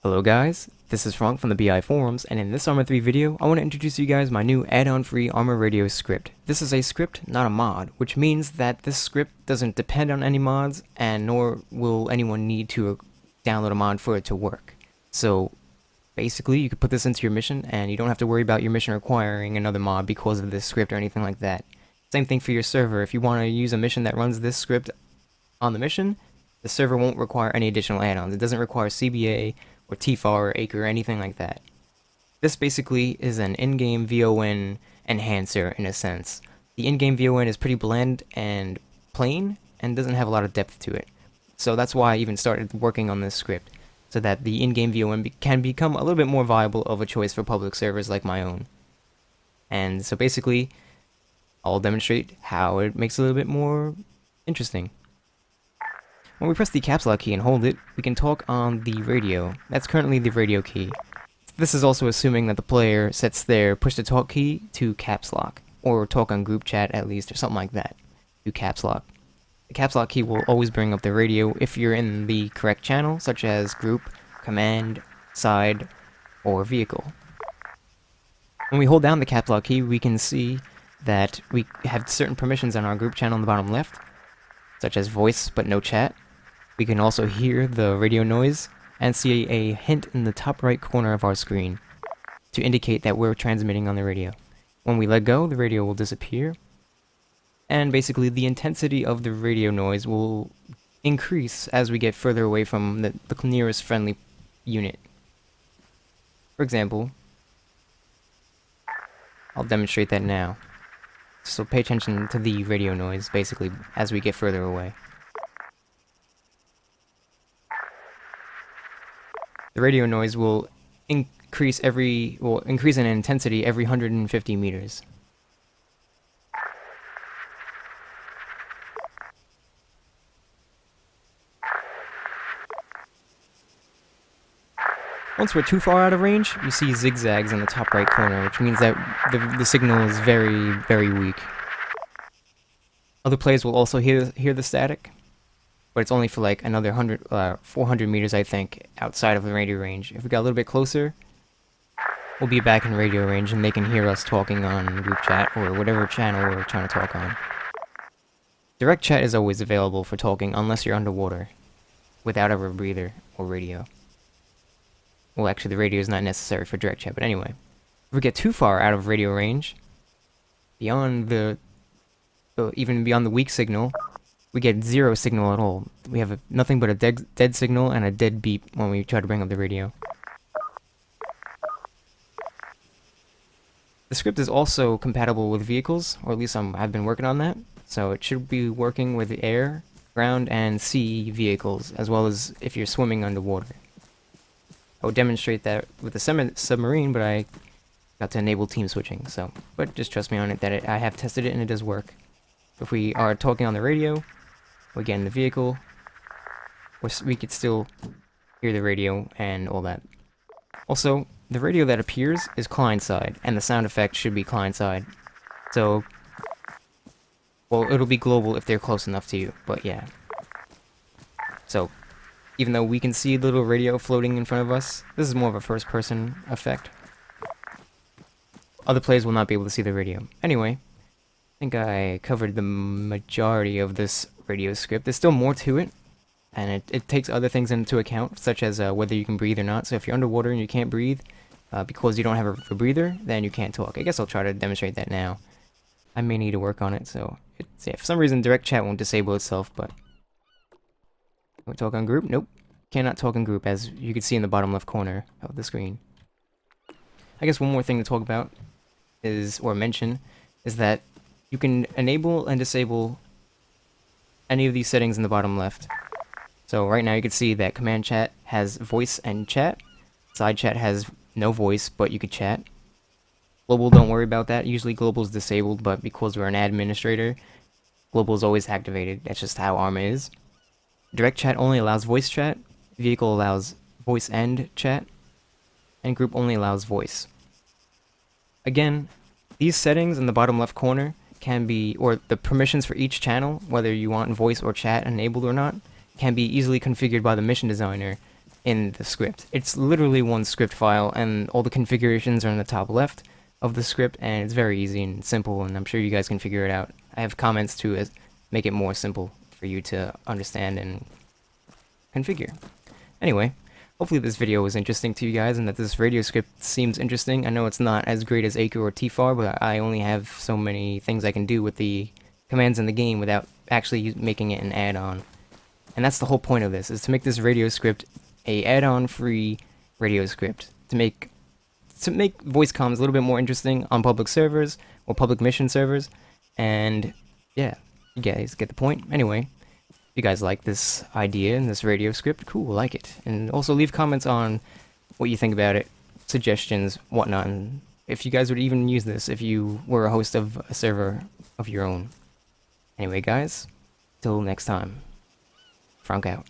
Hello guys, this is Frank from the BI forums, and in this ArmA 3 video, I want to introduce you guys my new Addon-Free ArmA Radio script. This is a script, not a mod, which means that this script doesn't depend on any mods, and nor will anyone need to download a mod for it to work. So basically, you could put this into your mission, and you don't have to worry about your mission requiring another mod because of this script or anything like that. Same thing for your server. If you want to use a mission that runs this script on the mission, the server won't require any additional add-ons. It doesn't require CBA, or TFAR or Acre or anything like that. This basically is an in-game VON enhancer in a sense. The in-game VON is pretty bland and plain and doesn't have a lot of depth to it. So that's why I even started working on this script, so that the in-game VON can become a little bit more viable of a choice for public servers like my own. And so basically, I'll demonstrate how it makes it a little bit more interesting. When we press the caps lock key and hold it, we can talk on the radio. That's currently the radio key. This is also assuming that the player sets their push to talk key to caps lock, or talk on group chat at least, or something like that, to caps lock. The caps lock key will always bring up the radio if you're in the correct channel, such as group, command, side, or vehicle. When we hold down the caps lock key, we can see that we have certain permissions on our group channel on the bottom left, such as voice but no chat. We can also hear the radio noise and see a hint in the top right corner of our screen to indicate that we're transmitting on the radio. When we let go, the radio will disappear, and basically the intensity of the radio noise will increase as we get further away from the nearest friendly unit. For example, I'll demonstrate that now. So pay attention to the radio noise basically as we get further away. The radio noise will increase in intensity every 150 meters. Once we're too far out of range, you see zigzags in the top right corner, which means that the signal is very, very weak. Other players will also hear the static, but it's only for like another 400 meters, I think, outside of the radio range. If we got a little bit closer, we'll be back in radio range and they can hear us talking on group chat or whatever channel we're trying to talk on. Direct chat is always available for talking unless you're underwater, without a rebreather or radio. Well, actually the radio is not necessary for direct chat, but anyway. If we get too far out of radio range, beyond even beyond the weak signal, we get zero signal at all. We have nothing but a dead signal and a dead beep when we try to bring up the radio. The script is also compatible with vehicles, or at least I've been working on that. So it should be working with the air, ground, and sea vehicles, as well as if you're swimming underwater. I would demonstrate that with the submarine, but I got to enable team switching. But just trust me on it that I have tested it and it does work. If we are talking on the radio, we get in the vehicle, we could still hear the radio and all that. Also, the radio that appears is client-side, and the sound effect should be client-side. So, well, it'll be global if they're close enough to you, but yeah. So, even though we can see the little radio floating in front of us, this is more of a first-person effect. Other players will not be able to see the radio. Anyway, I think I covered the majority of this radio script. There's still more to it, and it takes other things into account, such as whether you can breathe or not. So if you're underwater and you can't breathe, because you don't have a breather, then you can't talk. I guess I'll try to demonstrate that now. I may need to work on it, so yeah, for some reason direct chat won't disable itself, but... Can we talk on group? Nope. Cannot talk in group, as you can see in the bottom left corner of the screen. I guess one more thing to talk about mention is that you can enable and disable any of these settings in the bottom left. So right now you can see that command chat has voice and chat. Side chat has no voice, but you could chat. Global, don't worry about that. Usually global is disabled, but because we're an administrator, global is always activated. That's just how ArmA is. Direct chat only allows voice chat. Vehicle allows voice and chat. And group only allows voice. Again, these settings in the bottom left corner can be, or the permissions for each channel, whether you want voice or chat enabled or not, can be easily configured by the mission designer in the script. It's literally one script file, and all the configurations are in the top left of the script, and it's very easy and simple, and I'm sure you guys can figure it out. I have comments to make it more simple for you to understand and configure. Anyway, hopefully this video was interesting to you guys, and that this radio script seems interesting. I know it's not as great as Acre or tfar, but I only have so many things I can do with the commands in the game without actually making it an add-on. And that's the whole point of this, is to make this radio script a add-on-free radio script to make voice comms a little bit more interesting on public servers or public mission servers. And yeah, you guys get the point. Anyway, if you guys like this idea and this radio script, cool, like it. And also leave comments on what you think about it, suggestions, whatnot, and if you guys would even use this if you were a host of a server of your own. Anyway, guys, till next time, Frank out.